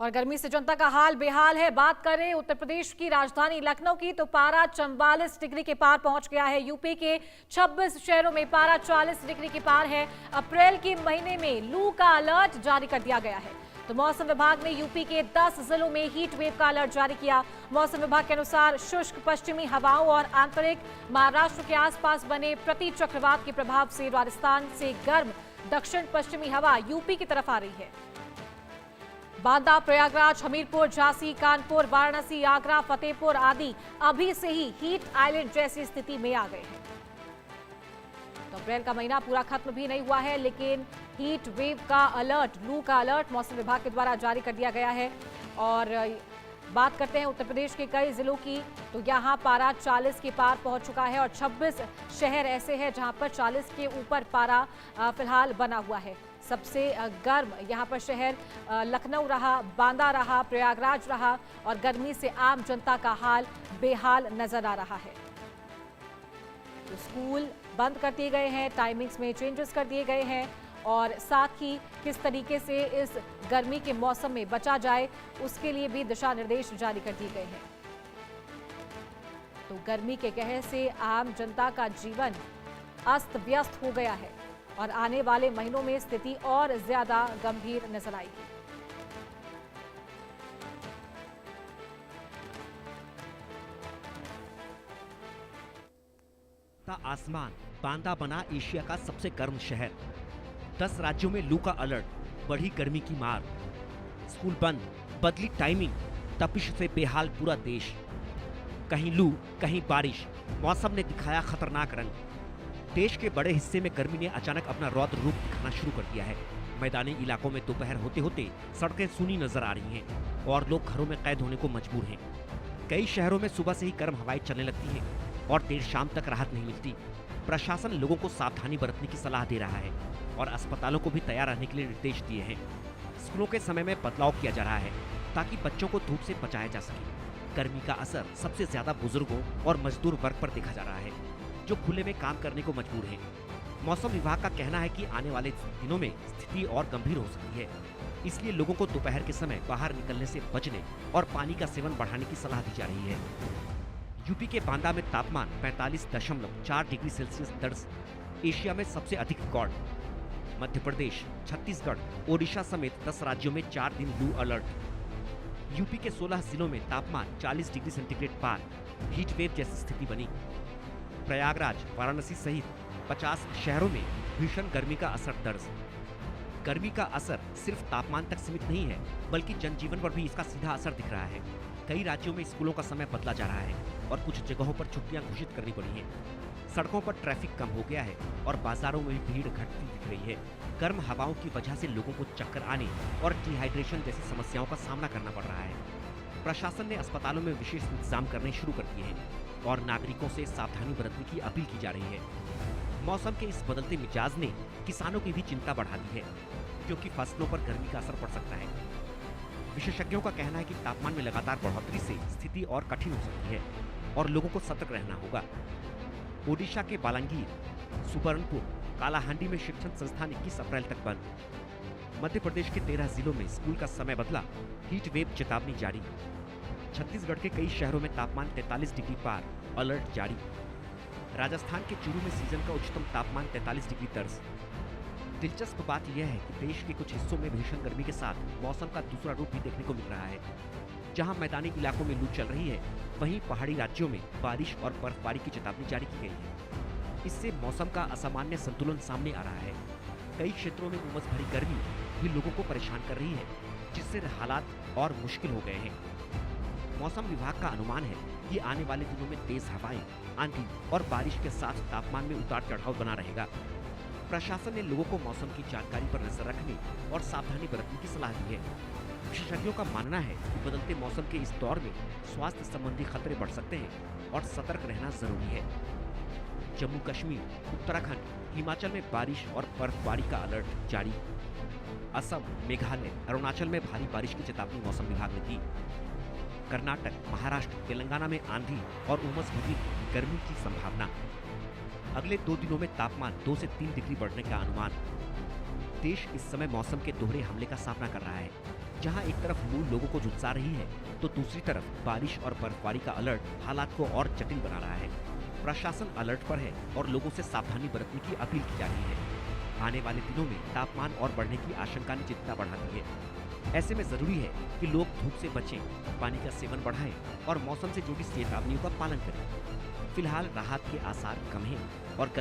और गर्मी से जनता का हाल बेहाल है। बात करें उत्तर प्रदेश की राजधानी लखनऊ की तो पारा 44 डिग्री के पार पहुंच गया है। यूपी के 26 शहरों में पारा 40 डिग्री के पार है। अप्रैल के महीने में लू का अलर्ट जारी कर दिया गया है। तो मौसम विभाग ने यूपी के 10 जिलों में हीट वेव का अलर्ट जारी किया। मौसम विभाग के अनुसार शुष्क पश्चिमी हवाओं और आंतरिक महाराष्ट्र के आसपास बने प्रति चक्रवात के प्रभाव से राजस्थान से गर्म दक्षिण पश्चिमी हवा यूपी की तरफ आ रही है। बांदा, प्रयागराज, हमीरपुर, झांसी, कानपुर, वाराणसी, आगरा, फतेहपुर आदि अभी से ही हीट आइलैंड जैसी स्थिति में आ गए हैं। तो अप्रैल का महीना पूरा खत्म भी नहीं हुआ है, लेकिन हीट वेव का अलर्ट, लू का अलर्ट मौसम विभाग के द्वारा जारी कर दिया गया है। और बात करते हैं उत्तर प्रदेश के कई जिलों की, तो यहाँ पारा 40 के पार पहुंच चुका है और 26 शहर ऐसे हैं जहां पर 40 के ऊपर पारा फिलहाल बना हुआ है। सबसे गर्म यहाँ पर शहर लखनऊ रहा, बांदा रहा, प्रयागराज रहा और गर्मी से आम जनता का हाल बेहाल नजर आ रहा है। तो स्कूल बंद कर दिए गए हैं, टाइमिंग्स में चेंजेस कर दिए गए हैं और साथ ही किस तरीके से इस गर्मी के मौसम में बचा जाए उसके लिए भी दिशा निर्देश जारी कर दिए गए हैं। तो गर्मी के कहर से आम जनता का जीवन अस्त व्यस्त हो गया है और आने वाले महीनों में स्थिति और ज्यादा गंभीर नजर आएगी। आसमान, बांदा बना एशिया का सबसे गर्म शहर। 10 राज्यों में लू का अलर्ट, बढ़ी गर्मी की मार। स्कूल बंद, बदली टाइमिंग, तपिश से बेहाल पूरा देश। कहीं लू, कहीं बारिश, मौसम ने दिखाया खतरनाक रंग। देश के बड़े हिस्से में गर्मी ने अचानक अपना रौद्र रूप दिखाना शुरू कर दिया है। मैदानी इलाकों में दोपहर होते होते सड़कें सूनी नजर आ रही हैं और लोग घरों में कैद होने को मजबूर हैं। कई शहरों में सुबह से ही गर्म हवाएं चलने लगती हैं और देर शाम तक राहत नहीं मिलती। प्रशासन लोगों को सावधानी बरतने की सलाह दे रहा है और अस्पतालों को भी तैयार रहने के लिए निर्देश दिए हैं। स्कूलों के समय में बदलाव किया जा रहा है ताकि बच्चों को धूप से बचाया जा सके। गर्मी का असर सबसे ज्यादा बुजुर्गों और मजदूर वर्ग पर देखा जा रहा है, जो खुले में काम करने को मजबूर हैं। मौसम विभाग का कहना है कि आने वाले दिनों में स्थिति और गंभीर हो सकती है, इसलिए लोगों को दोपहर के समय बाहर निकलने से बचने और पानी का सेवन बढ़ाने की सलाह दी जा रही है। यूपी के बांदा में तापमान 45.4 डिग्री सेल्सियस दर्ज, एशिया में सबसे अधिक रिकॉर्ड। मध्य प्रदेश, छत्तीसगढ़, ओडिशा समेत 10 राज्यों में 4 दिन लू अलर्ट। यूपी के 16 जिलों में तापमान 40 डिग्री सेंटीग्रेड पार, हीट वेव जैसी स्थिति बनी। प्रयागराज, वाराणसी सहित 50 शहरों में भीषण गर्मी का असर दर्ज। गर्मी का असर सिर्फ तापमान तक सीमित नहीं है, बल्कि जनजीवन पर भी इसका सीधा असर दिख रहा है। कई राज्यों में स्कूलों का समय बदला जा रहा है और कुछ जगहों पर छुट्टियां घोषित करनी पड़ी हैं। सड़कों पर ट्रैफिक कम हो गया है और बाजारों में भी भीड़ घटती दिख रही है। गर्म हवाओं की वजह से लोगों को चक्कर आने और डिहाइड्रेशन जैसी समस्याओं का सामना करना पड़ रहा है। प्रशासन ने अस्पतालों में विशेष इंतजाम करने शुरू कर दिए हैं और नागरिकों से सावधानी बरतने की अपील की जा रही है। मौसम के इस बदलते मिजाज ने किसानों की भी चिंता बढ़ा दी है, क्योंकि फसलों पर गर्मी का असर पड़ सकता है। विशेषज्ञों का कहना है कि तापमान में लगातार बढ़ोतरी से स्थिति और कठिन हो सकती है और लोगों को सतर्क रहना होगा। ओडिशा के बालांगीर, सुबर्णपुर, कालाहांडी में शिक्षण संस्थान 21 अप्रैल तक बंद। मध्य प्रदेश के 13 जिलों में स्कूल का समय बदला, हीट वेव चेतावनी जारी। छत्तीसगढ़ के कई शहरों में तापमान 43 डिग्री पार, अलर्ट जारी। राजस्थान के चूरू में सीजन का उच्चतम तापमान 43 डिग्री दर्ज। दिलचस्प बात यह है कि देश के कुछ हिस्सों में भीषण गर्मी के साथ मौसम का दूसरा रूप भी देखने को मिल रहा है। जहां मैदानी इलाकों में लू चल रही है, वहीं पहाड़ी राज्यों में बारिश और बर्फबारी की चेतावनी जारी की गई है। इससे मौसम का असामान्य संतुलन सामने आ रहा है। कई क्षेत्रों में उमस भरी गर्मी भी लोगों को परेशान कर रही है, जिससे हालात और मुश्किल हो गए हैं। मौसम विभाग का अनुमान है कि आने वाले दिनों में तेज हवाएं, आंधी और बारिश के साथ तापमान में उतार चढ़ाव बना रहेगा। प्रशासन ने लोगों को मौसम की जानकारी पर नजर रखने और सावधानी बरतने की सलाह दी है। विशेषज्ञों का मानना है कि बदलते मौसम के इस दौर में स्वास्थ्य संबंधी खतरे बढ़ सकते हैं और सतर्क रहना जरूरी है। जम्मू कश्मीर, उत्तराखंड, हिमाचल में बारिश और बर्फबारी का अलर्ट जारी। असम, मेघालय, अरुणाचल में भारी बारिश की चेतावनी मौसम विभाग ने दी। कर्नाटक, महाराष्ट्र, तेलंगाना में आंधी और उमस भरी गर्मी की संभावना। अगले 2 दिनों में तापमान 2 से 3 डिग्री बढ़ने का अनुमान। देश इस समय मौसम के दोहरे हमले का सामना कर रहा है, जहां एक तरफ लू लोगों को झुलसा रही है तो दूसरी तरफ बारिश और बर्फबारी का अलर्ट हालात को और जटिल बना रहा है। प्रशासन अलर्ट पर है और लोगों से सावधानी बरतने की अपील की जा रही है। आने वाले दिनों में तापमान और बढ़ने की आशंका ने चिंता बढ़ा दी है। ऐसे में जरूरी है कि लोग धूप से बचें, पानी का सेवन बढ़ाएं और मौसम से जुड़ी चेतावनियों का पालन करें। फिलहाल राहत के आसार कम हैं और